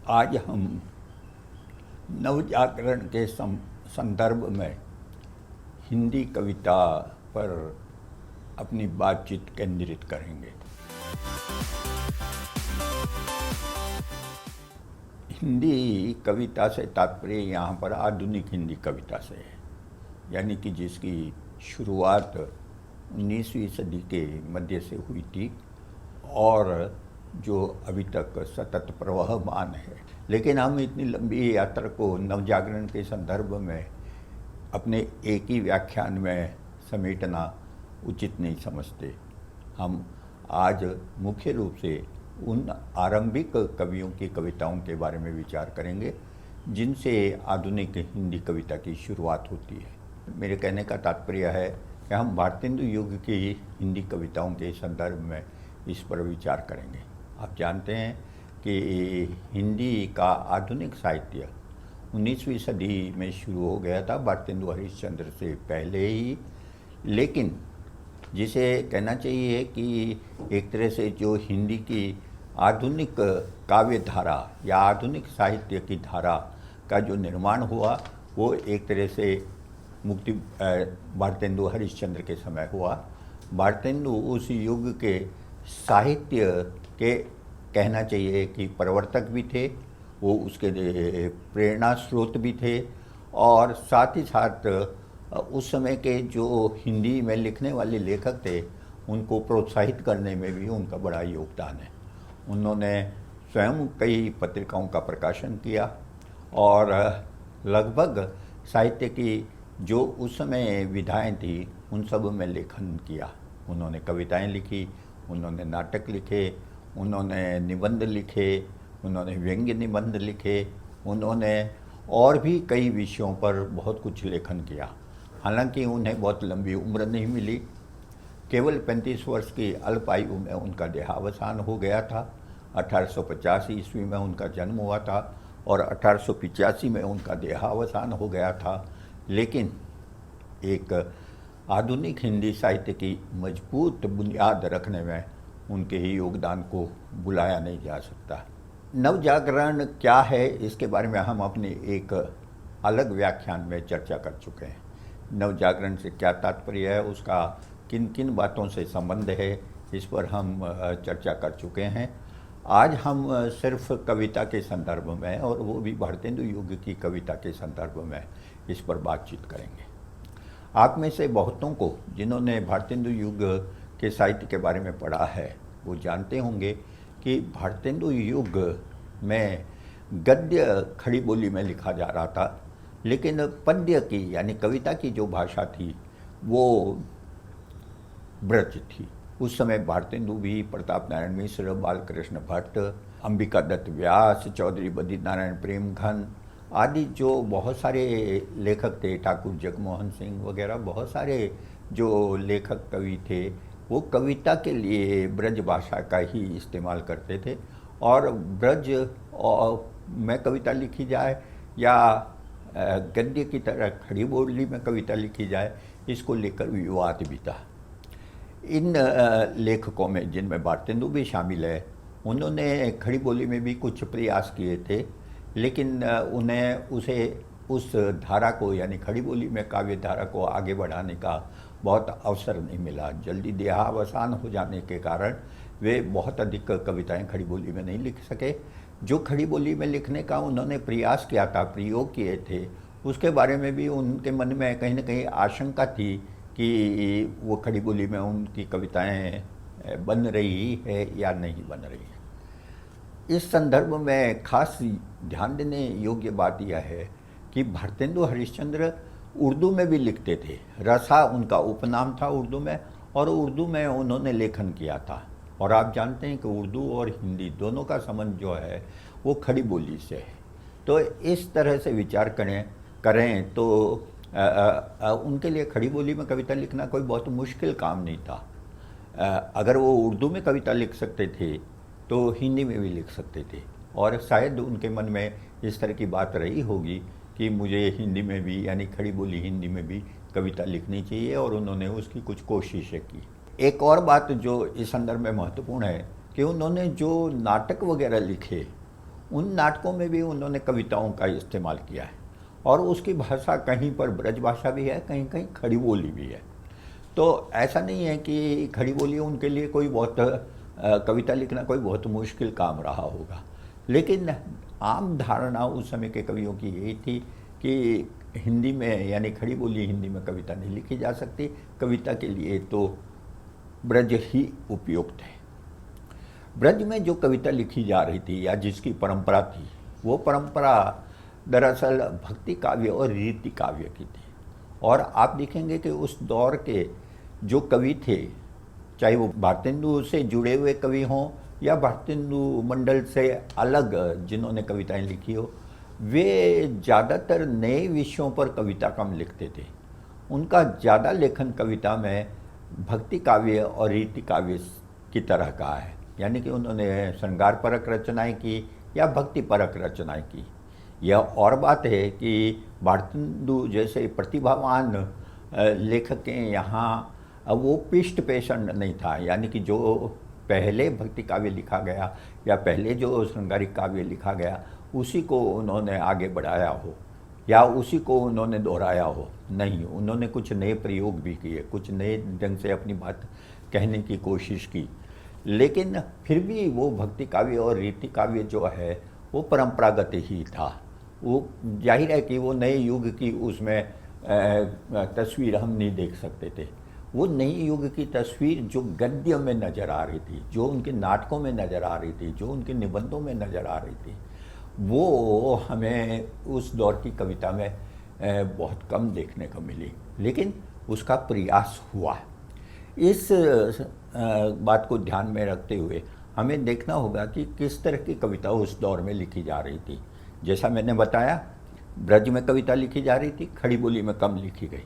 आज हम नवजागरण के संदर्भ में हिंदी कविता पर अपनी बातचीत केंद्रित करेंगे। हिंदी कविता से तात्पर्य यहाँ पर आधुनिक हिंदी कविता से है, यानी कि जिसकी शुरुआत 19वीं सदी के मध्य से हुई थी और जो अभी तक सतत प्रवहमान है। लेकिन हम इतनी लंबी यात्रा को नवजागरण के संदर्भ में अपने एक ही व्याख्यान में समेटना उचित नहीं समझते। हम आज मुख्य रूप से उन आरंभिक कवियों की कविताओं के बारे में विचार करेंगे जिनसे आधुनिक हिंदी कविता की शुरुआत होती है। मेरे कहने का तात्पर्य है कि हम भारतेंदु युग की हिंदी कविताओं के संदर्भ में इस पर विचार करेंगे। आप जानते हैं कि हिंदी का आधुनिक साहित्य 19वीं सदी में शुरू हो गया था, भारतेंदु हरिश्चंद्र से पहले ही। लेकिन जिसे कहना चाहिए कि एक तरह से जो हिंदी की आधुनिक काव्य धारा या आधुनिक साहित्य की धारा का जो निर्माण हुआ वो एक तरह से मुक्ति भारतेंदु हरिश्चंद्र के समय हुआ। भारतेंदु उस युग के साहित्य के कहना चाहिए कि प्रवर्तक भी थे, वो उसके प्रेरणा स्रोत भी थे और साथ ही साथ उस समय के जो हिंदी में लिखने वाले लेखक थे उनको प्रोत्साहित करने में भी उनका बड़ा योगदान है। उन्होंने स्वयं कई पत्रिकाओं का प्रकाशन किया और लगभग साहित्य की जो उस समय विधाएं थी उन सब में लेखन किया। उन्होंने कविताएं लिखी, उन्होंने नाटक लिखे, उन्होंने निबंध लिखे, उन्होंने व्यंग्य निबंध लिखे, उन्होंने और भी कई विषयों पर बहुत कुछ लेखन किया। हालांकि उन्हें बहुत लंबी उम्र नहीं मिली, केवल 35 वर्ष की अल्प आयु में उनका देहावसान हो गया था। 1885 ईस्वी में उनका जन्म हुआ था और 1885 में उनका देहावसान हो गया था। लेकिन एक आधुनिक हिंदी साहित्य की मजबूत बुनियाद रखने में उनके ही योगदान को बुलाया नहीं जा सकता। नवजागरण क्या है इसके बारे में हम अपने एक अलग व्याख्यान में चर्चा कर चुके हैं। नवजागरण से क्या तात्पर्य है, उसका किन किन बातों से संबंध है, इस पर हम चर्चा कर चुके हैं। आज हम सिर्फ कविता के संदर्भ में और वो भी भारतेंदु युग की कविता के संदर्भ में इस पर बातचीत करेंगे। आप में से बहुतों को जिन्होंने भारतेंदु युग के साहित्य के बारे में पढ़ा है वो जानते होंगे कि भारतेंदु युग में गद्य खड़ी बोली में लिखा जा रहा था, लेकिन पद्य की यानी कविता की जो भाषा थी वो ब्रज थी। उस समय भारतेंदु भी, प्रताप नारायण मिश्र, बालकृष्ण भट्ट, अंबिका दत्त व्यास, चौधरी बद्री नारायण प्रेमघन आदि जो बहुत सारे लेखक थे, ठाकुर जगमोहन सिंह वगैरह बहुत सारे जो लेखक कवि थे वो कविता के लिए ब्रज भाषा का ही इस्तेमाल करते थे। और ब्रज में कविता लिखी जाए या गद्य की तरह खड़ी बोली में कविता लिखी जाए, इसको लेकर विवाद भी था। इन लेखकों में, जिनमें भारतेंदु भी शामिल है, उन्होंने खड़ी बोली में भी कुछ प्रयास किए थे, लेकिन उन्हें उस धारा को यानी खड़ी बोली में काव्य धारा को आगे बढ़ाने का बहुत अवसर नहीं मिला। जल्दी देहावसान हो जाने के कारण वे बहुत अधिक कविताएं खड़ी बोली में नहीं लिख सके। जो खड़ी बोली में लिखने का उन्होंने प्रयास किया था, प्रयोग किए थे, उसके बारे में भी उनके मन में कहीं ना कहीं आशंका थी कि वो खड़ी बोली में उनकी कविताएं बन रही है या नहीं बन रही है। इस संदर्भ में खास ध्यान देने योग्य बात यह है कि भारतेंदु हरिश्चंद्र उर्दू में भी लिखते थे। रसा उनका उपनाम था उर्दू में, और उर्दू में उन्होंने लेखन किया था। और आप जानते हैं कि उर्दू और हिंदी दोनों का संबंध जो है वो खड़ी बोली से है। तो इस तरह से विचार करें तो उनके लिए खड़ी बोली में कविता लिखना कोई बहुत मुश्किल काम नहीं था। अगर वो उर्दू में कविता लिख सकते थे तो हिंदी में भी लिख सकते थे, और शायद उनके मन में इस तरह की बात रही होगी कि मुझे हिंदी में भी यानी खड़ी बोली हिंदी में भी कविता लिखनी चाहिए, और उन्होंने उसकी कुछ कोशिशें की। एक और बात जो इस संदर्भ में महत्वपूर्ण है कि उन्होंने जो नाटक वगैरह लिखे उन नाटकों में भी उन्होंने कविताओं का इस्तेमाल किया है और उसकी भाषा कहीं पर ब्रज भाषा भी है, कहीं कहीं खड़ी बोली भी है। तो ऐसा नहीं है कि खड़ी बोली उनके लिए कोई बहुत कविता लिखना कोई बहुत मुश्किल काम रहा होगा, लेकिन आम धारणा उस समय के कवियों की यही थी कि हिंदी में यानी खड़ी बोली हिंदी में कविता नहीं लिखी जा सकती, कविता के लिए तो ब्रज ही उपयुक्त है। ब्रज में जो कविता लिखी जा रही थी या जिसकी परंपरा थी, वो परंपरा दरअसल भक्ति काव्य और रीति काव्य की थी। और आप देखेंगे कि उस दौर के जो कवि थे, चाहे वो भारतेंदु से जुड़े हुए कवि हों या भारतेंदु मंडल से अलग जिन्होंने कविताएं लिखी हो, वे ज़्यादातर नए विषयों पर कविता कम लिखते थे। उनका ज़्यादा लेखन कविता में भक्ति काव्य और रीति काव्य की तरह का है, यानी कि उन्होंने श्रृंगार परक रचनाएं की या भक्ति परक रचनाएं की। यह और बात है कि भारतेंदु जैसे प्रतिभावान लेखक के यहाँ वो पृष्ठ पेषण नहीं था, यानी कि जो पहले भक्ति काव्य लिखा गया या पहले जो श्रृंगारिक काव्य लिखा गया उसी को उन्होंने आगे बढ़ाया हो या उसी को उन्होंने दोहराया हो। नहीं, उन्होंने कुछ नए प्रयोग भी किए, कुछ नए ढंग से अपनी बात कहने की कोशिश की, लेकिन फिर भी वो भक्ति काव्य और रीति काव्य जो है वो परंपरागत ही था। वो जाहिर है कि वो नए युग की उसमें तस्वीर हम नहीं देख सकते थे। वो नई युग की तस्वीर जो गद्य में नज़र आ रही थी, जो उनके नाटकों में नज़र आ रही थी, जो उनके निबंधों में नज़र आ रही थी, वो हमें उस दौर की कविता में बहुत कम देखने को मिली, लेकिन उसका प्रयास हुआ। इस बात को ध्यान में रखते हुए हमें देखना होगा कि किस तरह की कविता उस दौर में लिखी जा रही थी। जैसा मैंने बताया, ब्रज में कविता लिखी जा रही थी, खड़ी बोली में कम लिखी गई।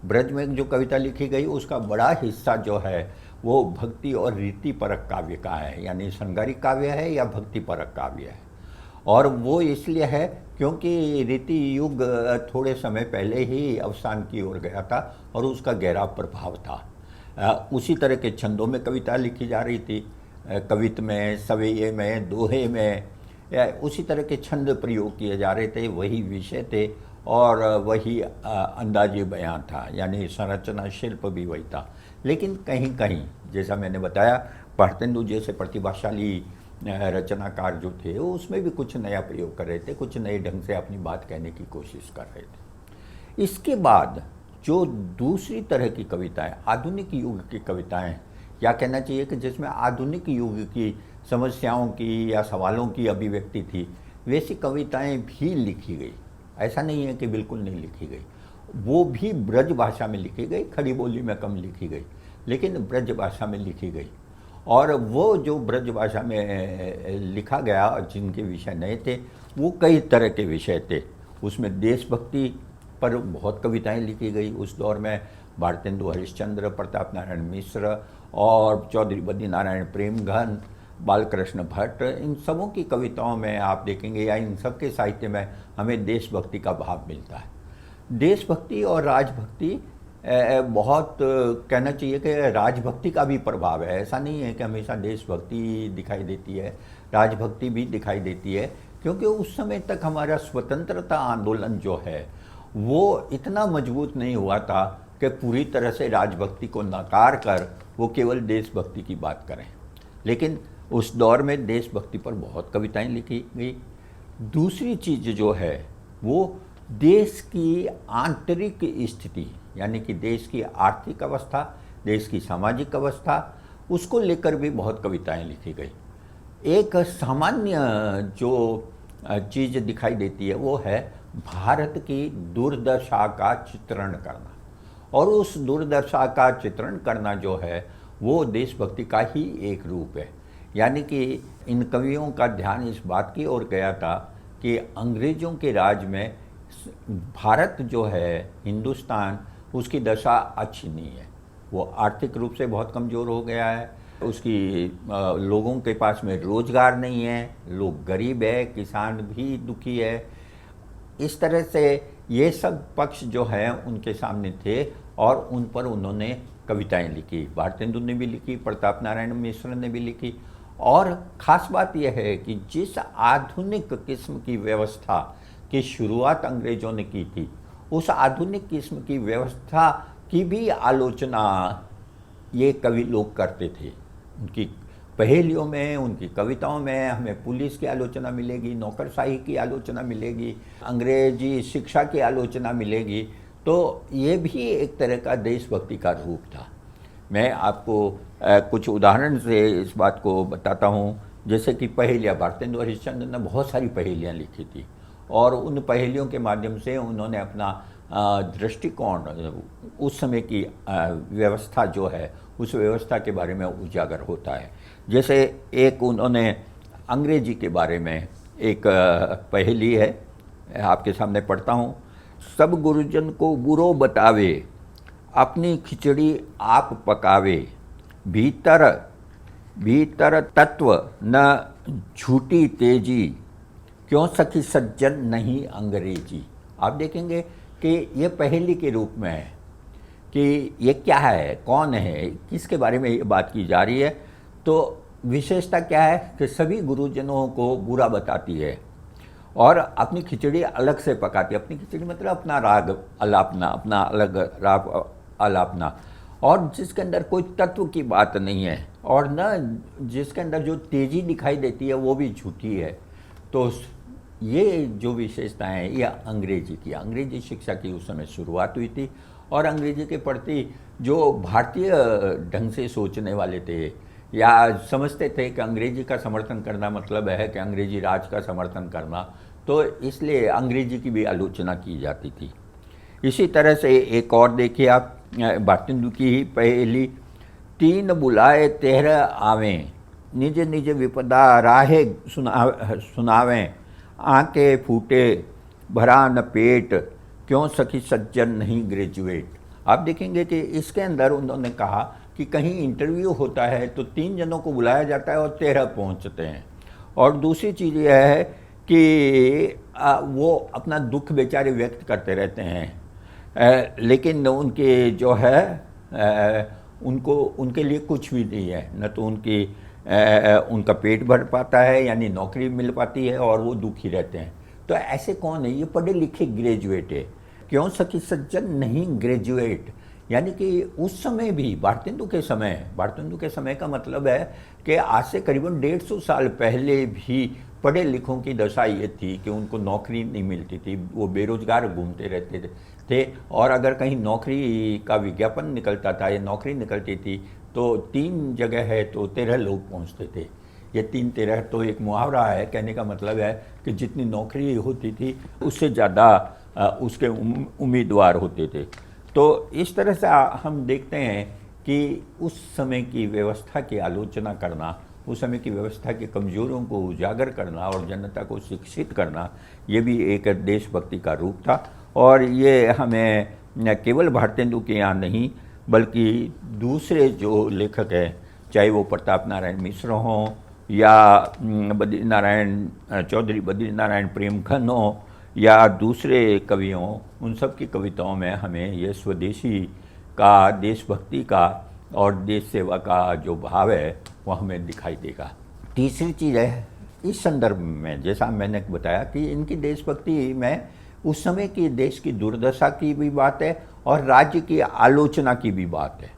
ब्रज में जो कविता लिखी गई उसका बड़ा हिस्सा जो है वो भक्ति और रीति परक काव्य का है, यानी श्रृंगारिक काव्य है या भक्ति परक काव्य है। और वो इसलिए है क्योंकि रीति युग थोड़े समय पहले ही अवसान की ओर गया था और उसका गहरा प्रभाव था। उसी तरह के छंदों में कविता लिखी जा रही थी, कवित में, सवैये में, दोहे में, उसी तरह के छंद प्रयोग किए जा रहे थे, वही विषय थे और वही अंदाज़े बयां था, यानी संरचना शिल्प भी वही था। लेकिन कहीं कहीं जैसा मैंने बताया, भारतेंदु जैसे प्रतिभाशाली रचनाकार जो थे वो उसमें भी कुछ नया प्रयोग कर रहे थे, कुछ नए ढंग से अपनी बात कहने की कोशिश कर रहे थे। इसके बाद जो दूसरी तरह की कविताएं, आधुनिक युग की कविताएं, या कहना चाहिए कि जिसमें आधुनिक युग की समस्याओं की या सवालों की अभिव्यक्ति थी, वैसी कविताएं भी लिखी गई। ऐसा नहीं है कि बिल्कुल नहीं लिखी गई, वो भी ब्रज भाषा में लिखी गई, खड़ी बोली में कम लिखी गई, लेकिन ब्रज भाषा में लिखी गई। और वो जो ब्रज भाषा में लिखा गया और जिनके विषय नए थे, वो कई तरह के विषय थे। उसमें देशभक्ति पर बहुत कविताएं लिखी गई उस दौर में। भारतेंदु हरिश्चंद्र, प्रताप नारायण मिश्र और चौधरी बद्री नारायण प्रेमघन, बालकृष्ण भट्ट, इन सबों की कविताओं में आप देखेंगे या इन सब के साहित्य में हमें देशभक्ति का भाव मिलता है। देशभक्ति और राजभक्ति बहुत कहना चाहिए कि राजभक्ति का भी प्रभाव है। ऐसा नहीं है कि हमेशा देशभक्ति दिखाई देती है, राजभक्ति भी दिखाई देती है, क्योंकि उस समय तक हमारा स्वतंत्रता आंदोलन जो है वो इतना मजबूत नहीं हुआ था कि पूरी तरह से राजभक्ति को नकार कर वो केवल देशभक्ति की बात करें। लेकिन उस दौर में देशभक्ति पर बहुत कविताएं लिखी गई। दूसरी चीज़ जो है वो देश की आंतरिक स्थिति, यानी कि देश की आर्थिक अवस्था, देश की सामाजिक अवस्था, उसको लेकर भी बहुत कविताएं लिखी गई। एक सामान्य जो चीज़ दिखाई देती है वो है भारत की दुर्दशा का चित्रण करना, और उस दुर्दशा का चित्रण करना जो है वो देशभक्ति का ही एक रूप है। यानी कि इन कवियों का ध्यान इस बात की ओर गया था कि अंग्रेज़ों के राज में भारत जो है, हिंदुस्तान, उसकी दशा अच्छी नहीं है। वो आर्थिक रूप से बहुत कमज़ोर हो गया है, उसकी लोगों के पास में रोज़गार नहीं है, लोग गरीब है, किसान भी दुखी है। इस तरह से ये सब पक्ष जो हैं उनके सामने थे और उन पर उन्होंने कविताएं लिखी। भारतेंदु ने भी लिखी, प्रताप नारायण मिश्र ने भी लिखी, और ख़ास बात यह है कि जिस आधुनिक किस्म की व्यवस्था की शुरुआत अंग्रेज़ों ने की थी, उस आधुनिक किस्म की व्यवस्था की भी आलोचना ये कवि लोग करते थे। उनकी पहेलियों में, उनकी कविताओं में हमें पुलिस की आलोचना मिलेगी, नौकरशाही की आलोचना मिलेगी, अंग्रेजी शिक्षा की आलोचना मिलेगी। तो ये भी एक तरह का देशभक्ति का रूप था। मैं आपको कुछ उदाहरण से इस बात को बताता हूँ। जैसे कि पहेलियाँ, भारतेंदु हरिश्चंद्र ने बहुत सारी पहेलियाँ लिखी थी और उन पहेलियों के माध्यम से उन्होंने अपना दृष्टिकोण, उस समय की व्यवस्था जो है उस व्यवस्था के बारे में उजागर होता है। जैसे एक उन्होंने अंग्रेजी के बारे में एक पहेली है, आपके सामने पढ़ता हूँ। सब गुरुजन को बुरो बतावे, अपनी खिचड़ी आप पकावे, भीतर भीतर तत्व न झूठी तेजी, क्यों सखी सज्जन नहीं अंग्रेजी। आप देखेंगे कि ये पहेली के रूप में है कि ये क्या है, कौन है, किसके बारे में ये बात की जा रही है। तो विशेषता क्या है कि सभी गुरुजनों को बुरा बताती है और अपनी खिचड़ी अलग से पकाती है। अपनी खिचड़ी मतलब अपना राग अलापना, अपना अलग राग अलापना, और जिसके अंदर कोई तत्व की बात नहीं है और न जिसके अंदर जो तेज़ी दिखाई देती है वो भी झूठी है। तो ये जो विशेषताएं हैं ये अंग्रेजी शिक्षा की उस समय शुरुआत हुई थी। और अंग्रेजी के प्रति जो भारतीय ढंग से सोचने वाले थे या समझते थे कि अंग्रेजी का समर्थन करना मतलब है कि अंग्रेजी राज का समर्थन करना, तो इसलिए अंग्रेजी की भी आलोचना की जाती थी। इसी तरह से एक और देखिए आप, भारतेंदु की ही पहेली, तीन बुलाए तेरह आवें, निज निज विपदा राहे सुनावें, आंखें फूटे भरा न पेट, क्यों सखी सज्जन नहीं ग्रेजुएट। आप देखेंगे कि इसके अंदर उन्होंने कहा कि कहीं इंटरव्यू होता है तो 3 जनों को बुलाया जाता है और 13 पहुंचते हैं। और दूसरी चीज़ यह है कि वो अपना दुख बेचारे व्यक्त करते रहते हैं, लेकिन उनके जो है उनको उनके लिए कुछ भी नहीं है, न तो उनका पेट भर पाता है यानी नौकरी मिल पाती है और वो दुखी रहते हैं। तो ऐसे कौन है? ये पढ़े लिखे ग्रेजुएट है। क्यों सखी सज्जन नहीं ग्रेजुएट, यानी कि उस समय भी भारतेंदु के समय का मतलब है कि आज से करीबन 150 साल पहले भी पढ़े लिखों की दशा ये थी कि उनको नौकरी नहीं मिलती थी, वो बेरोजगार घूमते रहते थे। और अगर कहीं नौकरी का विज्ञापन निकलता था या नौकरी निकलती थी तो 3 जगह है तो 13 लोग पहुंचते थे। ये 3-13 तो एक मुहावरा है, कहने का मतलब है कि जितनी नौकरी होती थी उससे ज़्यादा उसके उम्मीदवार होते थे। तो इस तरह से हम देखते हैं कि उस समय की व्यवस्था की आलोचना करना, उस समय की व्यवस्था के कमज़ोरों को उजागर करना और जनता को शिक्षित करना, ये भी एक देशभक्ति का रूप था। और ये हमें न केवल भारतेंदु के यहाँ नहीं बल्कि दूसरे जो लेखक हैं, चाहे वो प्रताप नारायण मिश्र हों या चौधरी बद्रीनारायण प्रेमघन हों या दूसरे कवि हों, उन सब की कविताओं में हमें ये स्वदेशी का, देशभक्ति का और देश सेवा का जो भाव है वो हमें दिखाई देगा। तीसरी चीज़ है इस संदर्भ में, जैसा मैंने बताया कि इनकी देशभक्ति में उस समय की देश की दुर्दशा की भी बात है और राज्य की आलोचना की भी बात है।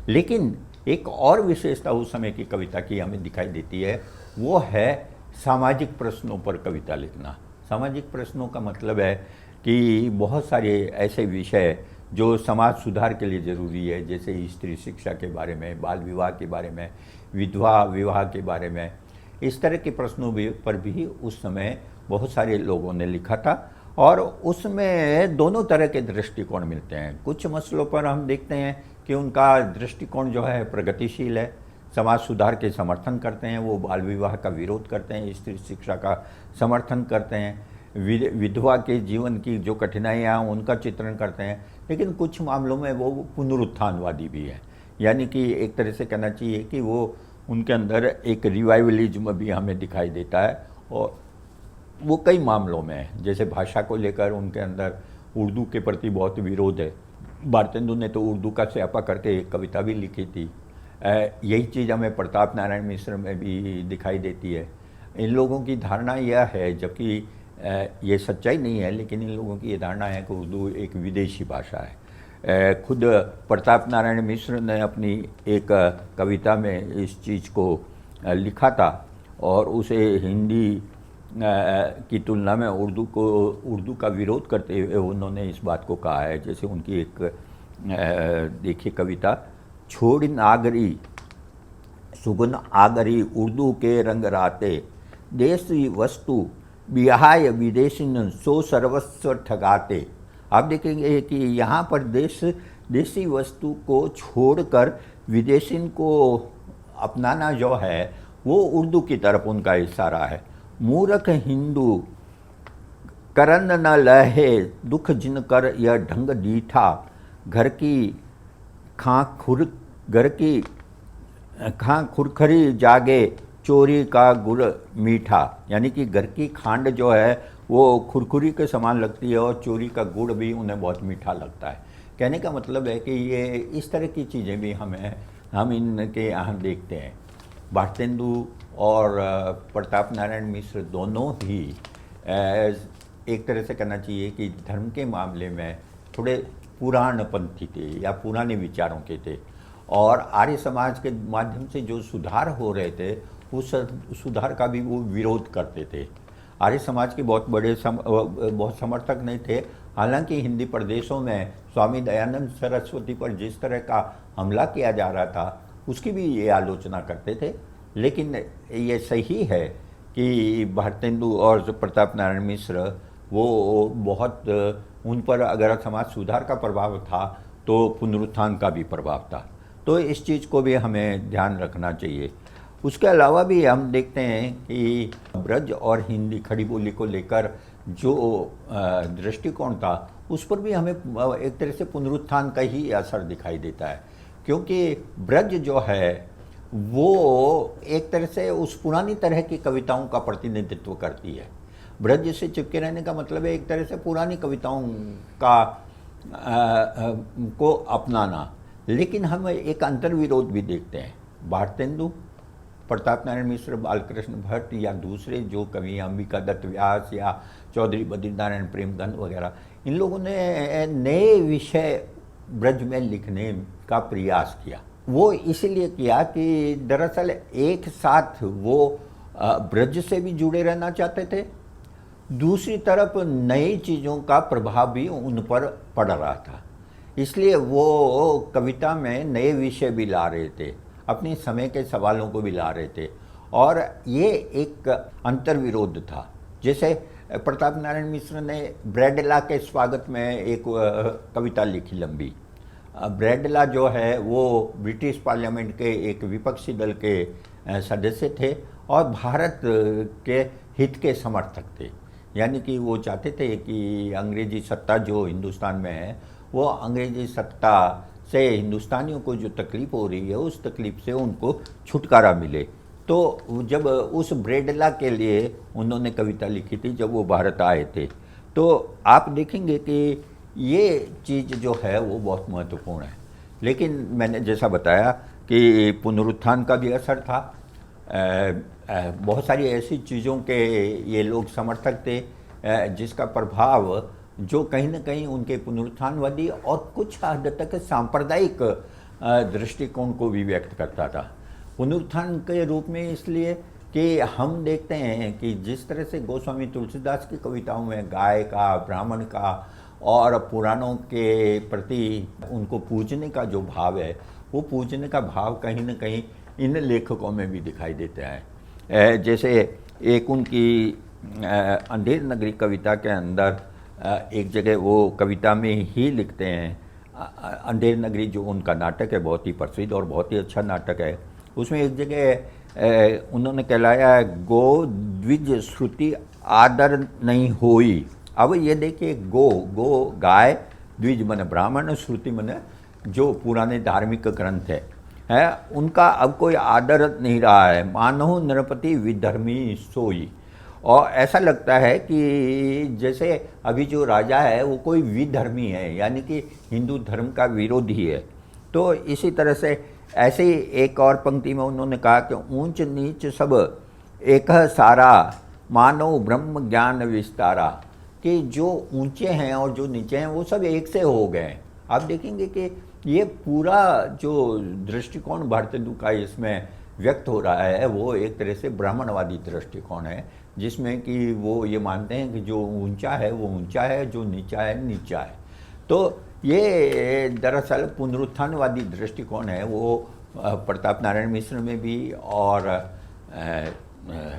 लेकिन एक और विशेषता उस समय की कविता की हमें दिखाई देती है, वो है सामाजिक प्रश्नों पर कविता लिखना। सामाजिक प्रश्नों का मतलब है कि बहुत सारे ऐसे विषय जो समाज सुधार के लिए ज़रूरी है, जैसे स्त्री शिक्षा के बारे में, बाल विवाह के बारे में, विधवा विवाह के बारे में, इस तरह के प्रश्नों पर भी उस समय बहुत सारे लोगों ने लिखा था। और उसमें दोनों तरह के दृष्टिकोण मिलते हैं। कुछ मसलों पर हम देखते हैं कि उनका दृष्टिकोण जो है प्रगतिशील है, समाज सुधार के समर्थन करते हैं, वो बाल विवाह का विरोध करते हैं, स्त्री शिक्षा का समर्थन करते हैं, विधवा के जीवन की जो कठिनाइयाँ उनका चित्रण करते हैं। लेकिन कुछ मामलों में वो पुनरुत्थानवादी भी है, यानी कि एक तरह से कहना चाहिए कि वो उनके अंदर एक रिवाइवलिज्म भी हमें दिखाई देता है। और वो कई मामलों में है, जैसे भाषा को लेकर उनके अंदर उर्दू के प्रति बहुत विरोध है। भारतेंदु ने तो उर्दू का स्यापा करके एक कविता भी लिखी थी, यही चीज़ हमें प्रताप नारायण मिश्र में भी दिखाई देती है। इन लोगों की धारणा यह है, जबकि ये सच्चाई नहीं है, लेकिन इन लोगों की ये धारणा है कि उर्दू एक विदेशी भाषा है। खुद प्रताप नारायण मिश्र ने अपनी एक कविता में इस चीज़ को लिखा था और उसे हिंदी की तुलना में उर्दू का विरोध करते हुए उन्होंने इस बात को कहा है। जैसे उनकी एक देखिए कविता, छोड़ नागरी सुगुन आगरी उर्दू के रंग राते, देसी वस्तु बिहाय विदेशिन सो सर्वस्व ठगाते। आप देखेंगे कि यहाँ पर देसी वस्तु को छोड़कर विदेशिन को अपनाना जो है वो उर्दू की तरफ उनका इशारा है। मूर्ख हिंदू करन न लहे दुख जिन कर यह ढंग दीठा, घर की खां खुरखरी जागे चोरी का गुड़ मीठा। यानी कि घर की खांड जो है वो खुरखुरी के समान लगती है और चोरी का गुड़ भी उन्हें बहुत मीठा लगता है। कहने का मतलब है कि ये इस तरह की चीज़ें भी हम इनके यहाँ देखते हैं। भारतेंदु और प्रताप नारायण मिश्र दोनों ही एक तरह से कहना चाहिए कि धर्म के मामले में थोड़े पुराणपंथी थे या पुराने विचारों के थे, और आर्य समाज के माध्यम से जो सुधार हो रहे थे उस सुधार का भी वो विरोध करते थे। आर्य समाज के बहुत समर्थक नहीं थे। हालांकि हिंदी प्रदेशों में स्वामी दयानंद सरस्वती पर जिस तरह का हमला किया जा रहा था उसकी भी ये आलोचना करते थे। लेकिन ये सही है कि भारतेंदु और प्रताप नारायण मिश्र वो बहुत, उन पर अगर समाज सुधार का प्रभाव था तो पुनरुत्थान का भी प्रभाव था। तो इस चीज़ को भी हमें ध्यान रखना चाहिए। उसके अलावा भी हम देखते हैं कि ब्रज और हिंदी खड़ी बोली को लेकर जो दृष्टिकोण था उस पर भी हमें एक तरह से पुनरुत्थान का ही असर दिखाई देता है, क्योंकि ब्रज जो है वो एक तरह से उस पुरानी तरह की कविताओं का प्रतिनिधित्व करती है। ब्रज से चिपके रहने का मतलब है एक तरह से पुरानी कविताओं का को अपनाना। लेकिन हम एक अंतर्विरोध भी देखते हैं। भारतेंदु, प्रताप नारायण मिश्र, बालकृष्ण भट्ट या दूसरे जो कवि अंबिका दत्त व्यास या चौधरी बद्रीनारायण प्रेमचंद वगैरह, इन लोगों ने नए विषय ब्रज में लिखने का प्रयास किया। वो इसलिए किया कि दरअसल एक साथ वो ब्रज से भी जुड़े रहना चाहते थे, दूसरी तरफ नई चीज़ों का प्रभाव भी उन पर पड़ रहा था। इसलिए वो कविता में नए विषय भी ला रहे थे, अपने समय के सवालों को भी ला रहे थे, और ये एक अंतर्विरोध था। जैसे प्रताप नारायण मिश्र ने ब्रैडला के स्वागत में एक कविता लिखी लंबी। ब्रैडला जो है वो ब्रिटिश पार्लियामेंट के एक विपक्षी दल के सदस्य थे और भारत के हित के समर्थक थे। यानी कि वो चाहते थे कि अंग्रेजी सत्ता जो हिंदुस्तान में है वो अंग्रेजी सत्ता से हिंदुस्तानियों को जो तकलीफ़ हो रही है उस तकलीफ़ से उनको छुटकारा मिले। तो जब उस ब्रैडला के लिए उन्होंने कविता लिखी थी जब वो भारत आए थे, तो आप देखेंगे कि ये चीज़ जो है वो बहुत महत्वपूर्ण है। लेकिन मैंने जैसा बताया कि पुनरुत्थान का भी असर था। बहुत सारी ऐसी चीज़ों के ये लोग समर्थक थे जिसका प्रभाव जो कहीं ना कहीं उनके पुनरुत्थानवादी और कुछ हद तक सांप्रदायिक दृष्टिकोण को भी व्यक्त करता था। पुनरुत्थान के रूप में इसलिए कि हम देखते हैं कि जिस तरह से गोस्वामी तुलसीदास की कविताओं में गाय का, ब्राह्मण का और पुराणों के प्रति उनको पूजने का जो भाव है वो पूजने का भाव कहीं ना कहीं इन लेखकों में भी दिखाई देता है। जैसे एक उनकी अंधेर नगरी कविता के अंदर एक जगह वो कविता में ही लिखते हैं, अंधेर नगरी जो उनका नाटक है बहुत ही प्रसिद्ध और बहुत ही अच्छा नाटक है, उसमें एक जगह उन्होंने कहलाया गो द्विज श्रुति आदर नहीं होई। अब ये देखिए गो गाय, द्विज मन ब्राह्मण, श्रुति मन जो पुराने धार्मिक ग्रंथ है उनका अब कोई आदर नहीं रहा है। मानव नरपति विधर्मी सोई। और ऐसा लगता है कि जैसे अभी जो राजा है वो कोई विधर्मी है, यानी कि हिंदू धर्म का विरोधी है। तो इसी तरह से ऐसे ही एक और पंक्ति में उन्होंने कहा कि ऊंच नीच सब एक सारा, मानव ब्रह्म ज्ञान विस्तारा, कि जो ऊंचे हैं और जो नीचे हैं वो सब एक से हो गए। आप देखेंगे कि ये पूरा जो दृष्टिकोण भारतेंदु का इसमें व्यक्त हो रहा है वो एक तरह से ब्राह्मणवादी दृष्टिकोण है, जिसमें कि वो ये मानते हैं कि जो ऊंचा है वो ऊंचा है, जो नीचा है नीचा है। तो ये दरअसल पुनरुत्थानवादी दृष्टिकोण है, वो प्रताप नारायण मिश्र में भी और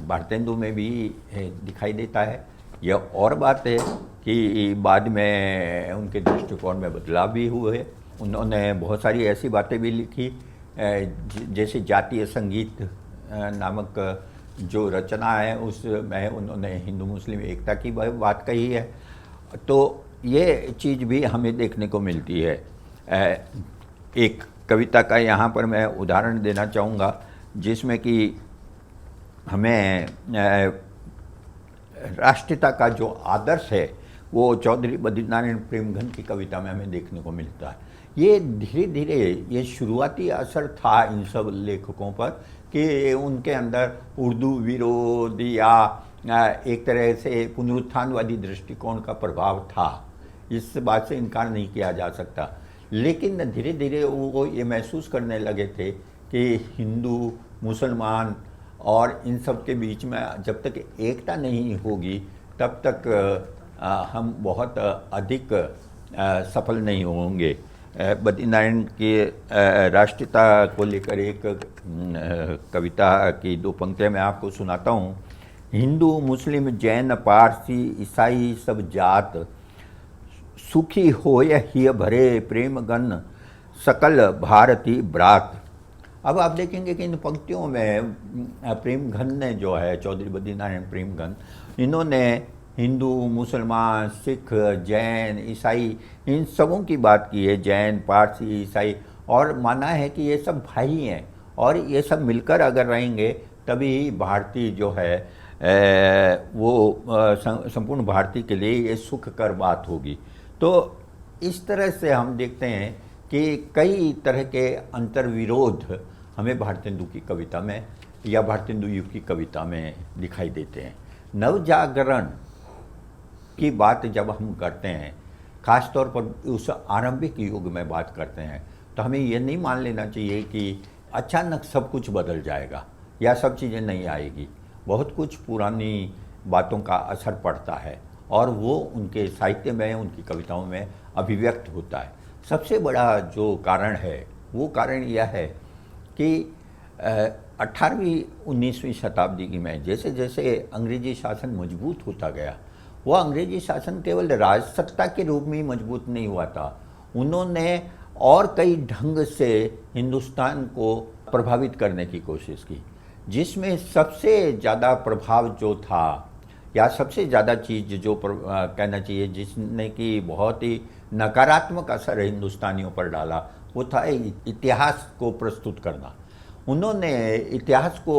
भारतेंदु में भी दिखाई देता है। यह और बात है कि बाद में उनके दृष्टिकोण में बदलाव भी हुए। उन्होंने बहुत सारी ऐसी बातें भी लिखी, जैसे जातीय संगीत नामक जो रचना है उसमें उन्होंने हिंदू मुस्लिम एकता की बात कही है। तो ये चीज़ भी हमें देखने को मिलती है। एक कविता का यहाँ पर मैं उदाहरण देना चाहूँगा, जिसमें कि हमें राष्ट्रीयता का जो आदर्श है वो चौधरी बद्रीनारायण प्रेमघन की कविता में हमें देखने को मिलता है। ये धीरे धीरे ये शुरुआती असर था इन सब लेखकों पर कि उनके अंदर उर्दू विरोधी या एक तरह से पुनरुत्थानवादी दृष्टिकोण का प्रभाव था, इस बात से इनकार नहीं किया जा सकता। लेकिन धीरे धीरे वो ये महसूस करने लगे थे कि हिंदू मुसलमान और इन सब के बीच में जब तक एकता नहीं होगी तब तक हम बहुत अधिक सफल नहीं होंगे। बद्रीनारायण के राष्ट्रीयता को लेकर एक कविता की दो पंक्तियाँ मैं आपको सुनाता हूँ। हिंदू मुस्लिम जैन पारसी ईसाई सब जात, सुखी होय हिय भरे प्रेम गन, सकल भारती ब्रात। अब आप देखेंगे कि इन पंक्तियों में प्रेमघन ने जो है, चौधरी बद्रीनारायण प्रेमघन, इन्होंने हिंदू मुसलमान सिख जैन ईसाई इन सबों की बात की है, जैन पारसी ईसाई, और माना है कि ये सब भाई हैं और ये सब मिलकर अगर रहेंगे तभी भारतीय जो है वो संपूर्ण भारतीय के लिए ये सुखकर बात होगी। तो इस तरह से हम देखते हैं कि कई तरह के अंतर्विरोध हमें भारतेंदु की कविता में या भारतेंदु युग की कविता में दिखाई देते हैं। नवजागरण की बात जब हम करते हैं, ख़ास तौर पर उस आरंभिक युग में बात करते हैं, तो हमें ये नहीं मान लेना चाहिए कि अचानक सब कुछ बदल जाएगा या सब चीज़ें नहीं आएगी। बहुत कुछ पुरानी बातों का असर पड़ता है और वो उनके साहित्य में, उनकी कविताओं में अभिव्यक्त होता है। सबसे बड़ा जो कारण है वो कारण यह है कि 18वीं 19वीं शताब्दी में जैसे जैसे अंग्रेजी शासन मजबूत होता गया, वह अंग्रेजी शासन केवल राजसत्ता के रूप में ही मजबूत नहीं हुआ था, उन्होंने और कई ढंग से हिंदुस्तान को प्रभावित करने की कोशिश की, जिसमें सबसे ज़्यादा प्रभाव जो था या सबसे ज़्यादा चीज़ जो कहना चाहिए जिसने कि बहुत ही नकारात्मक असर हिंदुस्तानियों पर डाला, वो था इतिहास को प्रस्तुत करना। उन्होंने इतिहास को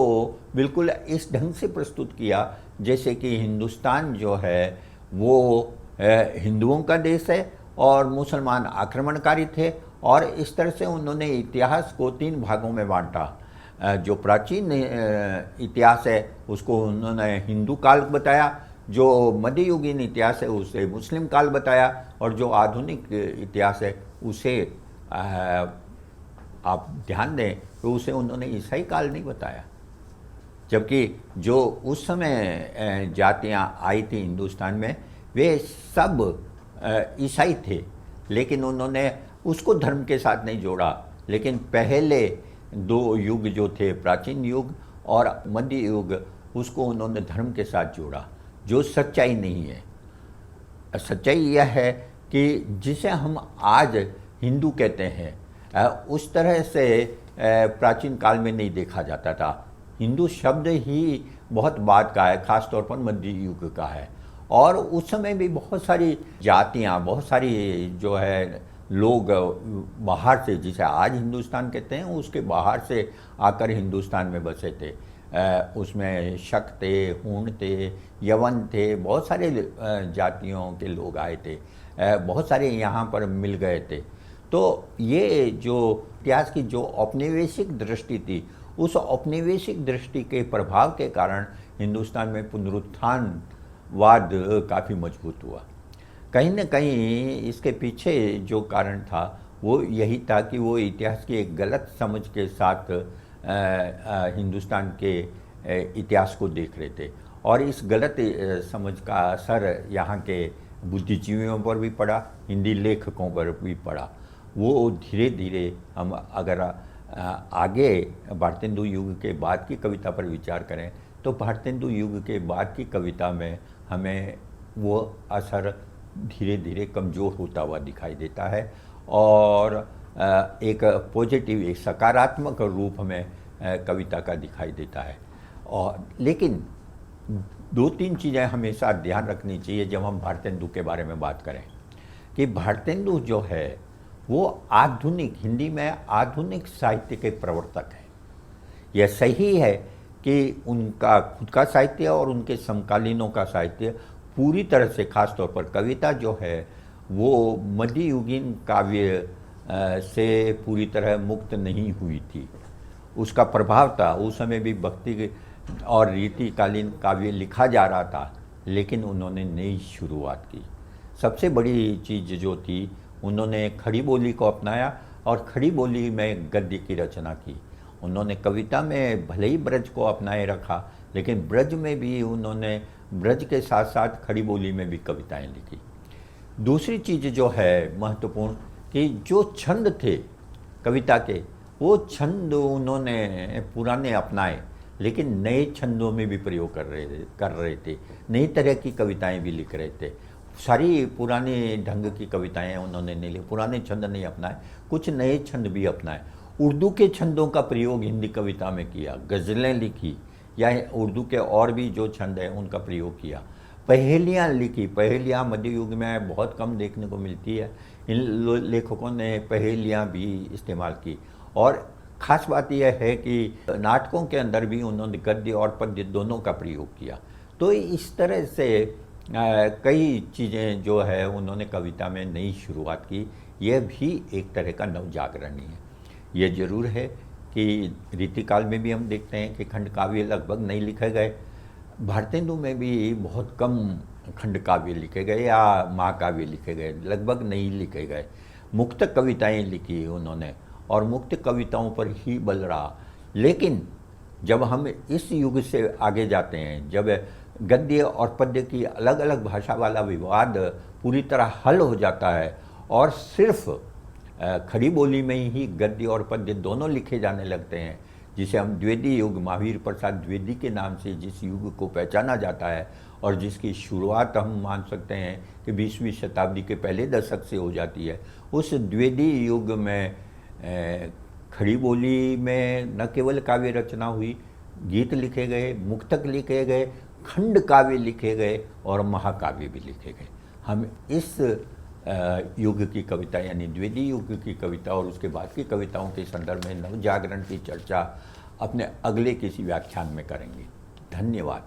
बिल्कुल इस ढंग से प्रस्तुत किया जैसे कि हिंदुस्तान जो है वो हिंदुओं का देश है और मुसलमान आक्रमणकारी थे, और इस तरह से उन्होंने इतिहास को 3 भागों में बांटा। जो प्राचीन इतिहास है उसको उन्होंने हिंदू काल बताया, जो मध्ययुगीन इतिहास है उसे मुस्लिम काल बताया, और जो आधुनिक इतिहास है उसे आप ध्यान दें तो उसे उन्होंने ईसाई काल नहीं बताया। जबकि जो उस समय जातियाँ आई थी हिंदुस्तान में वे सब ईसाई थे, लेकिन उन्होंने उसको धर्म के साथ नहीं जोड़ा। लेकिन पहले 2 युग जो थे, प्राचीन युग और मध्य युग, उसको उन्होंने धर्म के साथ जोड़ा, जो सच्चाई नहीं है। सच्चाई यह है कि जिसे हम आज हिंदू कहते हैं उस तरह से प्राचीन काल में नहीं देखा जाता था। हिंदू शब्द ही बहुत बाद का है, ख़ास तौर पर मध्य युग का है, और उस समय भी बहुत सारी जातियाँ, बहुत सारी जो है लोग बाहर से, जिसे आज हिंदुस्तान कहते हैं, उसके बाहर से आकर हिंदुस्तान में बसे थे। उसमें शक थे, हूण थे, यवन थे, बहुत सारे जातियों के लोग आए थे, बहुत सारे यहाँ पर मिल गए थे। तो ये जो इतिहास की जो औपनिवेशिक दृष्टि थी, उस औपनिवेशिक दृष्टि के प्रभाव के कारण हिंदुस्तान में पुनरुत्थानवाद काफ़ी मजबूत हुआ। कहीं न कहीं इसके पीछे जो कारण था वो यही था कि वो इतिहास की एक गलत समझ के साथ हिंदुस्तान के इतिहास को देख रहे थे, और इस गलत समझ का असर यहाँ के बुद्धिजीवियों पर भी पड़ा, हिंदी लेखकों पर भी पड़ा। वो धीरे धीरे हम अगर आगे भारतेंदु युग के बाद की कविता पर विचार करें तो भारतेंदु युग के बाद की कविता में हमें वो असर धीरे धीरे कमज़ोर होता हुआ दिखाई देता है, और एक पॉजिटिव, एक सकारात्मक रूप में कविता का दिखाई देता है। और लेकिन दो तीन चीज़ें हमेशा ध्यान रखनी चाहिए जब हम भारतेंदु के बारे में बात करें, कि भारतेंदु जो है वो आधुनिक, हिंदी में आधुनिक साहित्य के प्रवर्तक हैं। यह सही है कि उनका खुद का साहित्य और उनके समकालीनों का साहित्य पूरी तरह से, खास तौर पर कविता जो है वो मध्ययुगीन काव्य से पूरी तरह मुक्त नहीं हुई थी। उसका प्रभाव था, उस समय भी भक्ति और रीतिकालीन काव्य लिखा जा रहा था, लेकिन उन्होंने नई शुरुआत की। सबसे बड़ी चीज़ जो थी, उन्होंने खड़ी बोली को अपनाया और खड़ी बोली में गद्य की रचना की। उन्होंने कविता में भले ही ब्रज को अपनाए रखा, लेकिन ब्रज में भी उन्होंने ब्रज के साथ साथ खड़ी बोली में भी कविताएं लिखी। दूसरी चीज़ जो है महत्वपूर्ण, कि जो छंद थे कविता के, वो छंद उन्होंने पुराने अपनाए, लेकिन नए छंदों में भी प्रयोग कर रहे थे, नई तरह की कविताएं भी लिख रहे थे। सारी पुराने ढंग की कविताएं उन्होंने नहीं ली, पुराने छंद नहीं अपनाए, कुछ नए छंद भी अपनाए। उर्दू के छंदों का प्रयोग हिंदी कविता में किया, गज़लें लिखी, या उर्दू के और भी जो छंद हैं उनका प्रयोग किया। पहेलियाँ लिखी, पहेलियाँ मध्य युग में बहुत कम देखने को मिलती है, इन लेखकों ने पहेलियाँ भी इस्तेमाल की। और ख़ास बात यह है कि नाटकों के अंदर भी उन्होंने गद्य और पद्य दोनों का प्रयोग किया। तो इस तरह से कई चीज़ें जो है उन्होंने कविता में नई शुरुआत की। यह भी एक तरह का नवजागरण ही है। यह जरूर है कि रीतिकाल में भी हम देखते हैं कि खंड काव्य लगभग नहीं लिखे गए। भारतेंदु में भी बहुत कम खंड काव्य लिखे गए या महाकाव्य लिखे गए, लगभग नहीं लिखे गए। मुक्त कविताएं लिखी उन्होंने, और मुक्त कविताओं पर ही बल रहा। लेकिन जब हम इस युग से आगे जाते हैं, जब गद्य और पद्य की अलग अलग भाषा वाला विवाद पूरी तरह हल हो जाता है और सिर्फ खड़ी बोली में ही गद्य और पद्य दोनों लिखे जाने लगते हैं, जिसे हम द्विवेदी युग, महावीर प्रसाद द्विवेदी के नाम से जिस युग को पहचाना जाता है, और जिसकी शुरुआत हम मान सकते हैं कि 20वीं शताब्दी के पहले दशक से हो जाती है। उस द्विवेदी युग में खड़ी बोली में न केवल काव्य रचना हुई, गीत लिखे गए, मुक्तक लिखे गए, खंड काव्य लिखे गए और महाकाव्य भी लिखे गए। हम इस युग की कविता यानी द्विवेदी युग की कविता और उसके बाद की कविताओं के संदर्भ में नवजागरण की चर्चा अपने अगले किसी व्याख्यान में करेंगे। धन्यवाद।